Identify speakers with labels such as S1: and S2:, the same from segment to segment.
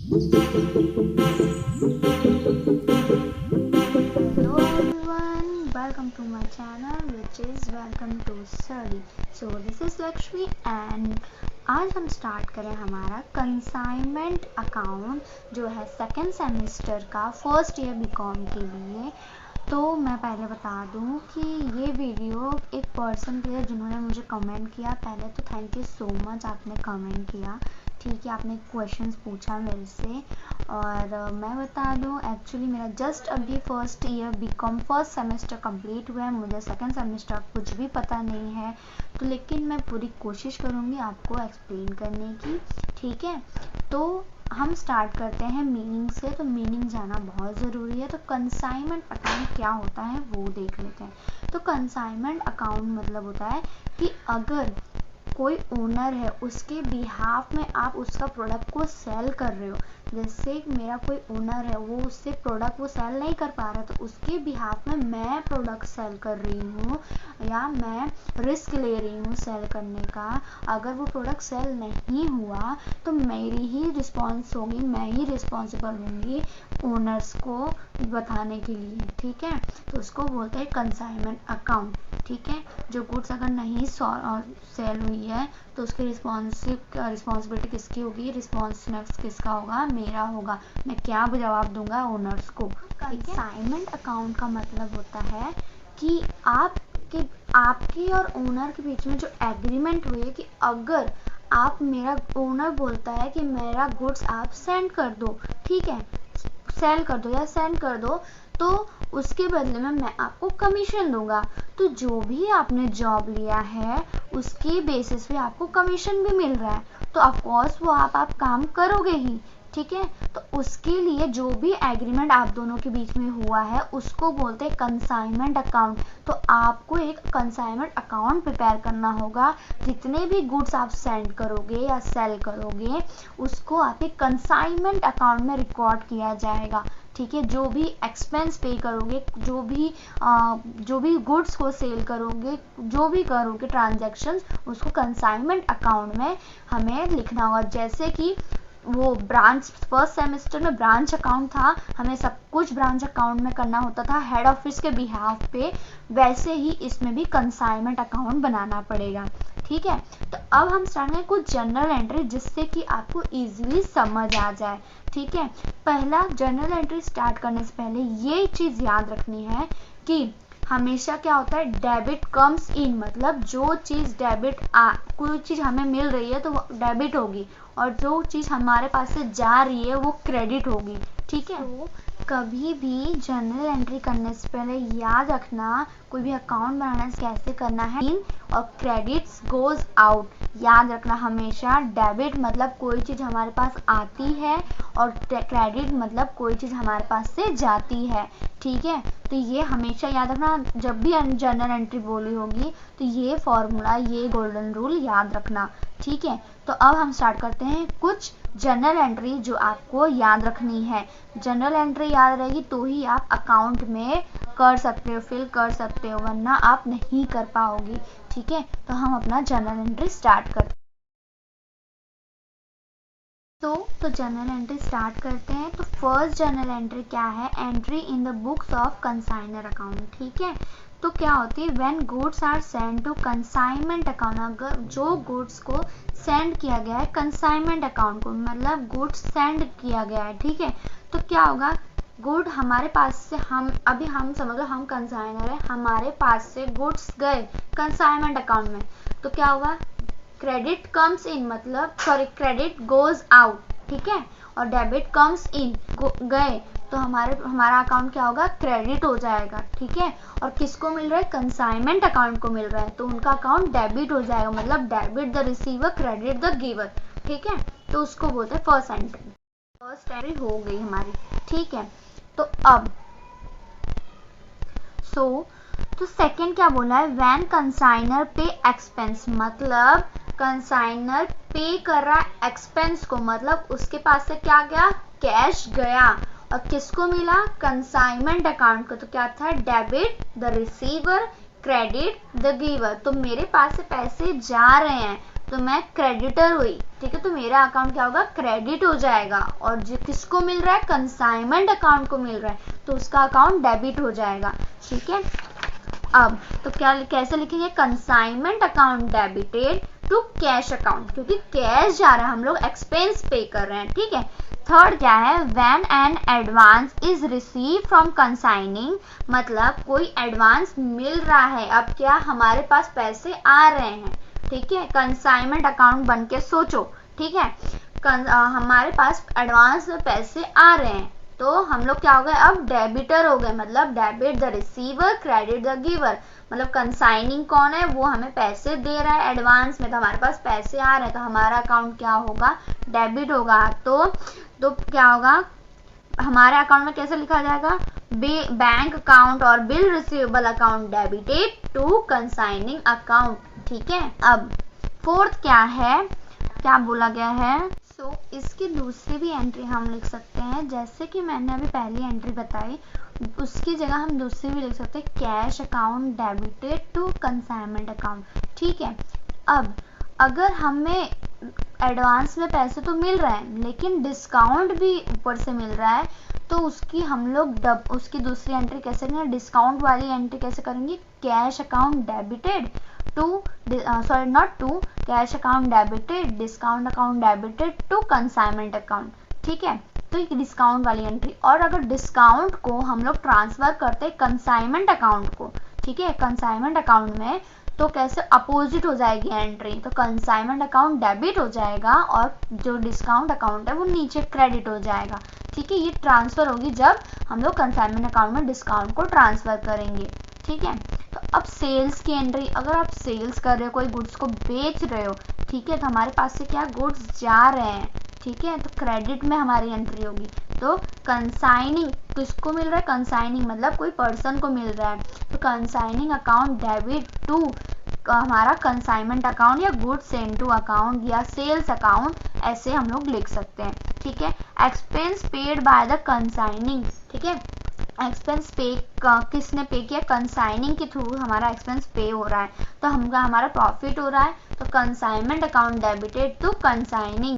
S1: Hello everyone, welcome to my channel which is welcome to study. So this is Lakshmi and आज हम start करें हमारा consignment account जो है second semester का फर्स्ट ईयर बीकॉम के लिए। तो मैं पहले बता दूं कि ये वीडियो एक पर्सन के लिए जिन्होंने मुझे कमेंट किया। पहले तो थैंक यू सो मच, आपने कमेंट किया, ठीक है, आपने क्वेश्चंस पूछा मेरे से। और मैं बता दूं एक्चुअली मेरा जस्ट अभी first year BCom first semester complete हुआ है, मुझे सेकंड सेमेस्टर कुछ भी पता नहीं है, तो लेकिन मैं पूरी कोशिश करूँगी आपको एक्सप्लेन करने की, ठीक है। तो हम स्टार्ट करते हैं मीनिंग से। तो मीनिंग जाना बहुत ज़रूरी है। तो कंसाइनमेंट अकाउंट क्या होता है वो देख लेते हैं। तो कंसाइनमेंट अकाउंट मतलब होता है कि अगर कोई ओनर है उसके बिहाफ में आप उसका प्रोडक्ट को सेल कर रहे हो, जैसे मेरा कोई ओनर है वो उससे प्रोडक्ट वो सेल नहीं कर पा रहा, तो उसके बिहाफ में मैं प्रोडक्ट सेल कर रही हूँ या मैं रिस्क ले रही हूँ सेल करने का। अगर वो प्रोडक्ट सेल नहीं हुआ तो मेरी ही रिस्पॉन्स होगी, मैं ही रिस्पॉन्सिबल होंगी ओनर्स को बताने के लिए, ठीक है। तो उसको बोलते हैं कंसाइनमेंट अकाउंट, ठीक है। जो गुड्स अगर नहीं सेल हुई है तो उसकी रिस्पॉन्सिबिलिटी किसकी होगी, रिस्पॉन्सिबनेस किसका होगा, मेरा होगा। मैं क्या जवाब दूंगा ओनर्स को। कंसाइनमेंट अकाउंट का मतलब होता है कि आपके और ओनर के बीच में जो एग्रीमेंट हुई है कि अगर आप मेरा ओनर बोलता है कि मेरा गुड्स आप सेंड कर दो, ठीक है, सेल कर दो या सेंड कर दो, तो उसके बदले में मैं आपको कमीशन दूंगा। तो जो भी आपने जॉब लिया है उसके बेसिस पे आपको कमीशन भी मिल रहा है, तो ऑफ कोर्स वो आप काम करोगे ही, ठीक है। तो उसके लिए जो भी एग्रीमेंट आप दोनों के बीच में हुआ है उसको बोलते हैं कंसाइनमेंट अकाउंट। तो आपको एक कंसाइनमेंट अकाउंट प्रिपेयर करना होगा। जितने भी गुड्स आप सेंड करोगे या सेल करोगे उसको आपके कंसाइनमेंट अकाउंट में रिकॉर्ड किया जाएगा, ठीक है। जो भी एक्सपेंस पे करोगे, जो भी गुड्स को सेल करोगे, जो भी करोगे ट्रांजैक्शंस, उसको कंसाइनमेंट अकाउंट में हमें लिखना होगा। जैसे कि वो ब्रांच फर्स्ट सेमेस्टर में ब्रांच अकाउंट था, हमें सब कुछ ब्रांच अकाउंट में करना होता था हेड ऑफिस के बिहाफ पे, वैसे ही इसमें भी कंसाइनमेंट अकाउंट बनाना पड़ेगा, ठीक है। तो अब हम स्टार्ट करें कुछ जनरल एंट्री जिससे कि आपको इजीली समझ आ जाए, ठीक है। पहला जनरल एंट्री स्टार्ट करने से पहले ये चीज याद रखनी है कि हमेशा क्या होता है, डेबिट कम्स इन, मतलब जो चीज कोई चीज हमें मिल रही है तो वो डेबिट होगी और जो चीज हमारे पास से जा रही है वो क्रेडिट होगी, ठीक है। तो कभी भी जनरल एंट्री करने से पहले याद रखना, कोई भी अकाउंट बनाने से कैसे करना है, इन और क्रेडिट्स गोज आउट। याद रखना हमेशा, डेबिट मतलब कोई चीज हमारे पास आती है और क्रेडिट मतलब कोई चीज हमारे पास से जाती है, ठीक है। तो ये हमेशा याद रखना, जब भी जनरल एंट्री बोली होगी तो ये फॉर्मूला, ये गोल्डन रूल याद रखना, ठीक है। तो अब हम स्टार्ट करते हैं कुछ जनरल एंट्री जो आपको याद रखनी है। जनरल एंट्री याद रहेगी तो ही आप अकाउंट में कर सकते हो, फिल कर सकते हो, वरना आप नहीं कर पाओगे, ठीक है। तो हम अपना जनरल एंट्री स्टार्ट करते हैं। तो जनरल एंट्री स्टार्ट करते हैं। तो फर्स्ट जनरल एंट्री क्या है, entry in the books of consignor account, ठीक है। तो क्या होती है, when goods are send to consignment account, अगर जो गुड्स को सेंड किया गया है कंसाइनमेंट अकाउंट को, मतलब गुड्स सेंड किया गया है, ठीक है। तो क्या होगा, गुड हमारे पास से, हम समझ लो हम कंसाइनर है, हमारे पास से गुड्स गए कंसाइनमेंट अकाउंट में, तो क्या होगा, क्रेडिट कम्स इन, मतलब सॉरी क्रेडिट गोज आउट, ठीक है, और डेबिट कम्स इन, गए तो हमारा अकाउंट क्या होगा, क्रेडिट हो जाएगा, ठीक है। और किसको मिल रहा है, कंसाइनमेंट अकाउंट को मिल रहा है, तो उनका अकाउंट डेबिट हो जाएगा, मतलब debit the receiver credit the giver, ठीक है। तो उसको बोलते हैं फर्स्ट एंट्री। फर्स्ट एंट्री हो गई हमारी, ठीक है। तो अब तो सेकंड क्या बोला है, व्हेन कंसाइनर पे एक्सपेंस, मतलब कंसाइनर पे कर रहा है एक्सपेंस को, मतलब उसके पास से क्या गया, कैश गया, और किसको मिला, कंसाइनमेंट अकाउंट को। तो क्या था, debit the receiver credit the giver. तो मेरे पास से पैसे जा रहे हैं तो मैं क्रेडिटर हुई, ठीक है, तो मेरा अकाउंट क्या होगा, क्रेडिट हो जाएगा। और जो किसको मिल रहा है, कंसाइनमेंट अकाउंट को मिल रहा है, तो उसका अकाउंट डेबिट हो जाएगा, ठीक है। अब तो क्या कैसे लिखेंगे, consignment account debited to cash account, क्योंकि कैश जा रहा है, हम लोग एक्सपेंस पे कर रहे हैं, ठीक है। थर्ड क्या है, when an advance is receive from consigning, मतलब कोई एडवांस मिल रहा है, अब क्या हमारे पास पैसे आ रहे हैं, ठीक है। कंसाइनमेंट अकाउंट बन के सोचो, ठीक है, हमारे पास एडवांस में पैसे आ रहे हैं, तो हम लोग क्या हो गए, अब डेबिटर हो गए, मतलब debit the receiver credit the giver, मतलब कंसाइनिंग कौन है, वो हमें पैसे दे रहा है एडवांस में, तो हमारे पास पैसे आ रहे हैं, तो हमारा अकाउंट क्या होगा, डेबिट होगा। तो क्या होगा, हमारे अकाउंट में कैसे लिखा जाएगा, बैंक अकाउंट और bill receivable account debited to consigning account, ठीक है। अब फोर्थ क्या है, क्या बोला गया है, सो इसकी दूसरी भी एंट्री हम लिख सकते हैं, जैसे कि मैंने अभी पहली एंट्री बताई, उसकी जगह हम दूसरी भी लिख सकते हैं, cash account debited to consignment account, ठीक है। अब अगर हमें एडवांस में पैसे तो मिल रहे हैं, लेकिन डिस्काउंट भी ऊपर से मिल रहा है, तो उसकी हम लोग उसकी दूसरी एंट्री कैसे करेंगे, डिस्काउंट वाली एंट्री कैसे करेंगे, cash account debited to cash account debited discount account debited to consignment account, ठीक है। तो एक डिस्काउंट वाली एंट्री, और अगर डिस्काउंट को हम लोग ट्रांसफर करते हैं कंसाइनमेंट अकाउंट को, ठीक है, कंसाइनमेंट अकाउंट में, तो कैसे अपोजिट हो जाएगी एंट्री, तो कंसाइनमेंट अकाउंट डेबिट हो जाएगा और जो डिस्काउंट अकाउंट है वो नीचे क्रेडिट हो जाएगा, ठीक है। ये ट्रांसफर होगी जब हम लोग कंसाइनमेंट अकाउंट में डिस्काउंट को ट्रांसफर करेंगे, ठीक है। तो अब सेल्स की एंट्री, अगर आप सेल्स कर रहे हो, कोई गुड्स को बेच रहे हो, ठीक है, तो हमारे पास से क्या गुड्स जा रहे हैं, ठीक है, तो क्रेडिट में हमारी एंट्री होगी। तो कंसाइनिंग किसको मिल रहा है, कंसाइनिंग मतलब कोई पर्सन को मिल रहा है, तो कंसाइनिंग अकाउंट डेबिट टू हमारा कंसाइनमेंट अकाउंट या गुड्स सेंड टू अकाउंट या सेल्स अकाउंट, ऐसे हम लोग लिख सकते हैं, ठीक है। एक्सपेंस पेड बाय द कंसाइनिंग, ठीक है, एक्सपेंस पे किसने पे किया, कंसाइनिंग के थ्रू हमारा एक्सपेंस पे हो रहा है, तो हमारा प्रॉफिट हो रहा है, तो कंसाइनमेंट अकाउंट डेबिटेड टू कंसाइनिंग।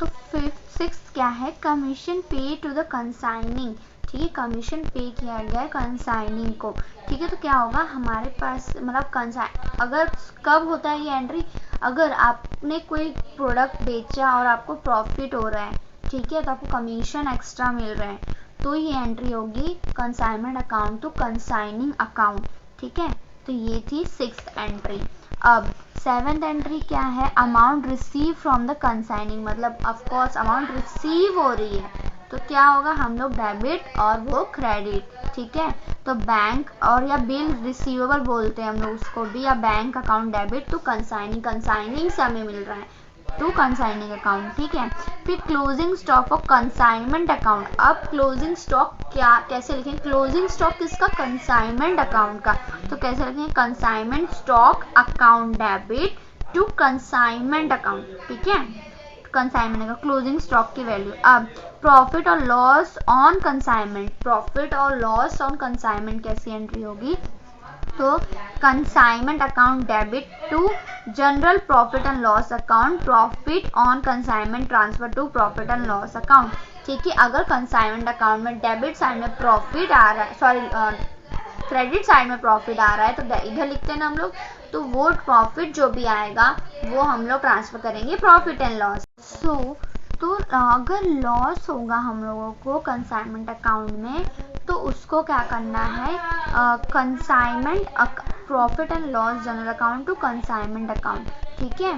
S1: तो फिफ्थ सिक्स्थ क्या है, कमीशन पे टू द कंसाइनिंग, ठीक है, कमीशन पे किया गया है कंसाइनिंग को, ठीक है। तो क्या होगा हमारे पास, मतलब अगर कब होता है ये एंट्री, अगर आपने कोई प्रोडक्ट बेचा और आपको प्रॉफिट हो रहा है, ठीक है, तो आपको कमीशन एक्स्ट्रा मिल रहा है, तो ये एंट्री होगी consignment account to consigning account, ठीक है। तो ये थी सिक्स्थ एंट्री। अब सेवेंथ एंट्री क्या है, अमाउंट रिसीव फ्रॉम द कंसाइनिंग, मतलब ऑफ कोर्स अमाउंट रिसीव हो रही है, तो क्या होगा, हम लोग डेबिट और वो क्रेडिट, ठीक है। तो बैंक और या बिल रिसीवेबल बोलते हैं हम लोग उसको भी, या बैंक अकाउंट डेबिट टू कंसाइनिंग, कंसाइनिंग से हमें मिल रहा है टू कंसाइनिंग अकाउंट, ठीक है। फिर closing stock of consignment account, अब क्लोजिंग स्टॉक क्या कैसे लिखें, क्लोजिंग स्टॉक किसका, कंसाइनमेंट अकाउंट का, तो कैसे लिखेंगे, consignment stock account debit to consignment account, ठीक है, कंसाइनमेंट का क्लोजिंग स्टॉक की वैल्यू। अब प्रॉफिट और लॉस ऑन कंसाइनमेंट, प्रॉफिट और लॉस ऑन कंसाइनमेंट कैसी एंट्री होगी, तो consignment account debit to general profit and loss account, profit on consignment transfer to profit and loss account, ठीक है। अगर कंसाइनमेंट अकाउंट में डेबिट साइड में प्रॉफिट आ रहा है, सॉरी क्रेडिट साइड में प्रॉफिट आ रहा है, तो इधर लिखते हैं ना हम लोग, तो वो प्रॉफिट जो भी आएगा वो हम लोग ट्रांसफर करेंगे प्रॉफिट एंड लॉस। तो अगर लॉस होगा हम लोगों को कंसाइनमेंट अकाउंट में, तो उसको क्या करना है, consignment profit and loss general account to consignment account, ठीक है,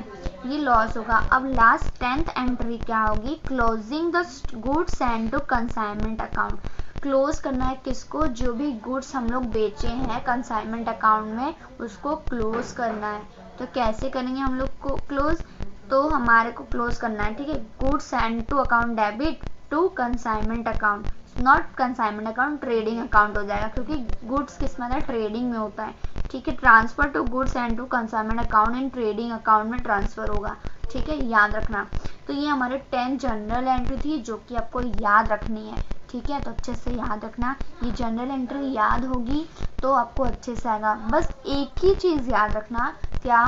S1: ये लॉस होगा। अब लास्ट 10th एंट्री क्या होगी, closing the goods send to consignment account, close करना है किसको, जो भी गुड्स हम लोग बेचे हैं कंसाइनमेंट अकाउंट में उसको क्लोज करना है, तो कैसे करेंगे हम लोग को क्लोज, तो हमारे को क्लोज करना है, ठीक है, goods send to account debit to consignment account, not consignment account, trading account हो जाएगा, क्योंकि गुड्स किस में है, ट्रेडिंग में होता है, ठीक है। Transfer to goods and to consignment account इन ट्रेडिंग अकाउंट में ट्रांसफर होगा, ठीक है, याद रखना। तो ये हमारे 10 जनरल एंट्री थी जो कि आपको याद रखनी है, ठीक है, तो अच्छे से याद रखना, ये जनरल एंट्री याद होगी तो आपको अच्छे से आएगा। बस एक ही चीज़ याद रखना, क्या,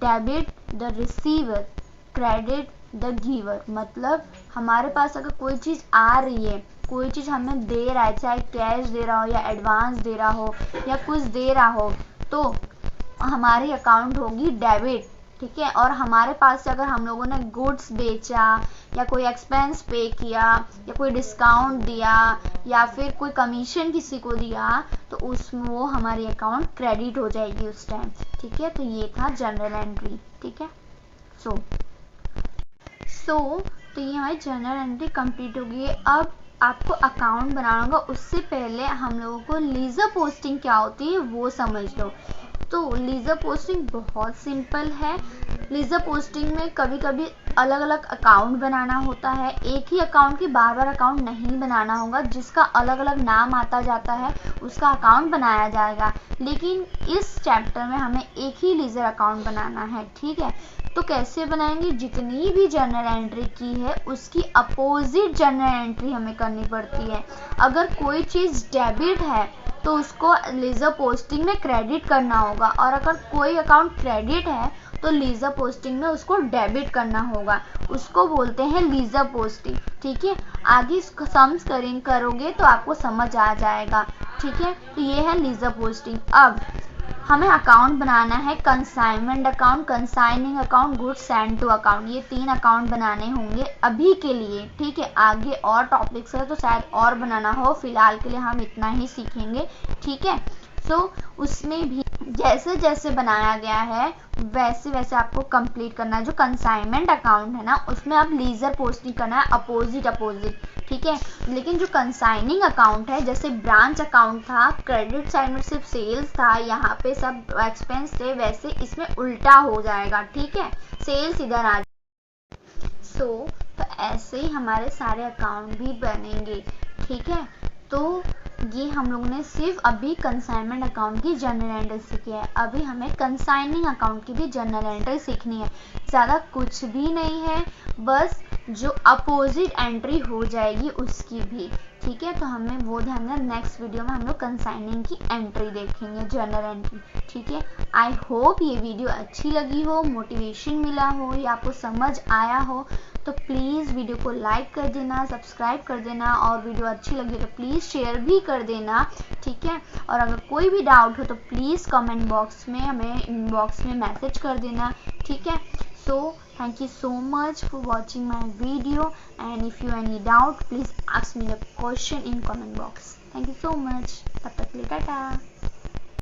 S1: debit the receiver, credit the giver. मतलब हमारे पास अगर कोई चीज़ आ रही है, कोई चीज़ हमें दे रहा है, चाहे कैश दे रहा हो या एडवांस दे रहा हो या कुछ दे रहा हो, तो हमारी अकाउंट होगी डेबिट, ठीक है। और हमारे पास से अगर हम लोगों ने गुड्स बेचा या कोई एक्सपेंस पे किया या कोई डिस्काउंट दिया या फिर कोई कमीशन किसी को दिया, तो उसमें वो हमारी अकाउंट क्रेडिट हो जाएगी उस टाइम, ठीक है। तो ये था जनरल एंट्री, ठीक है। सो तो ये हमारी जनरल एंट्री कंप्लीट हो गई है। अब आपको अकाउंट बनाना होगा, उससे पहले हम लोगों को लीजर पोस्टिंग क्या होती है वो समझ लो। तो लीजर पोस्टिंग बहुत सिंपल है। लीजर पोस्टिंग में कभी कभी अलग अलग अकाउंट बनाना होता है। एक ही अकाउंट की बार बार अकाउंट नहीं बनाना होगा, जिसका अलग अलग नाम आता जाता है उसका अकाउंट बनाया जाएगा। लेकिन इस चैप्टर में हमें एक ही लीजर अकाउंट बनाना है, ठीक है। तो कैसे बनाएंगे, जितनी भी जर्नल एंट्री की है उसकी अपोजिट जर्नल एंट्री हमें करनी पड़ती है। अगर कोई चीज़ डेबिट है तो उसको लीजर पोस्टिंग में क्रेडिट करना होगा, और अगर कोई अकाउंट क्रेडिट है तो लीजर पोस्टिंग में उसको डेबिट करना होगा। उसको बोलते हैं लीजर पोस्टिंग, ठीक है। आगे इसको सम्स करोगे तो आपको समझ आ जाएगा, ठीक है। तो ये है लीजर पोस्टिंग। अब हमें अकाउंट बनाना है, consignment account, consigning account, goods send to account. ये 3 अकाउंट बनाने होंगे अभी के लिए, ठीक है। आगे और टॉपिक्स है तो शायद और बनाना हो, फिलहाल के लिए हम इतना ही सीखेंगे, ठीक है। सो उसमें भी जैसे जैसे बनाया गया है वैसे वैसे आपको कंप्लीट करना है। जो कंसाइनमेंट अकाउंट है ना, उसमें आप लीजर पोस्टिंग करना है अपोजिट, ठीक है। लेकिन जो कंसाइनिंग अकाउंट है, जैसे ब्रांच अकाउंट था, क्रेडिट साइड में सिर्फ सेल्स था, यहाँ पे सब एक्सपेंस थे, वैसे इसमें उल्टा हो जाएगा, ठीक है। सेल्स इधर आ तो ऐसे ही हमारे सारे अकाउंट भी बनेंगे, ठीक है। तो ये हम लोगों ने सिर्फ अभी कंसाइनमेंट अकाउंट की जनरल एंट्री सीखी है। अभी हमें कंसाइनिंग अकाउंट की भी जनरल एंट्री सीखनी है। ज़्यादा कुछ भी नहीं है, बस जो अपोजिट एंट्री हो जाएगी उसकी भी, ठीक है। तो हमें वो ध्यान देना। नेक्स्ट वीडियो में हम लोग कंसाइनिंग की एंट्री देखेंगे, जनरल एंट्री, ठीक है। आई होप ये वीडियो अच्छी लगी हो, मोटिवेशन मिला हो या आपको समझ आया हो। तो प्लीज़ वीडियो को लाइक कर देना, सब्सक्राइब कर देना, और वीडियो अच्छी लगी तो प्लीज़ शेयर भी कर देना, ठीक है। और अगर कोई भी डाउट हो तो प्लीज़ कमेंट बॉक्स में हमें इनबॉक्स में मैसेज कर देना, ठीक है। सो thank you so much for watching my video, and if you any doubt please ask me the question in comment box. Thank you so much. तब तक के लिए टाटा।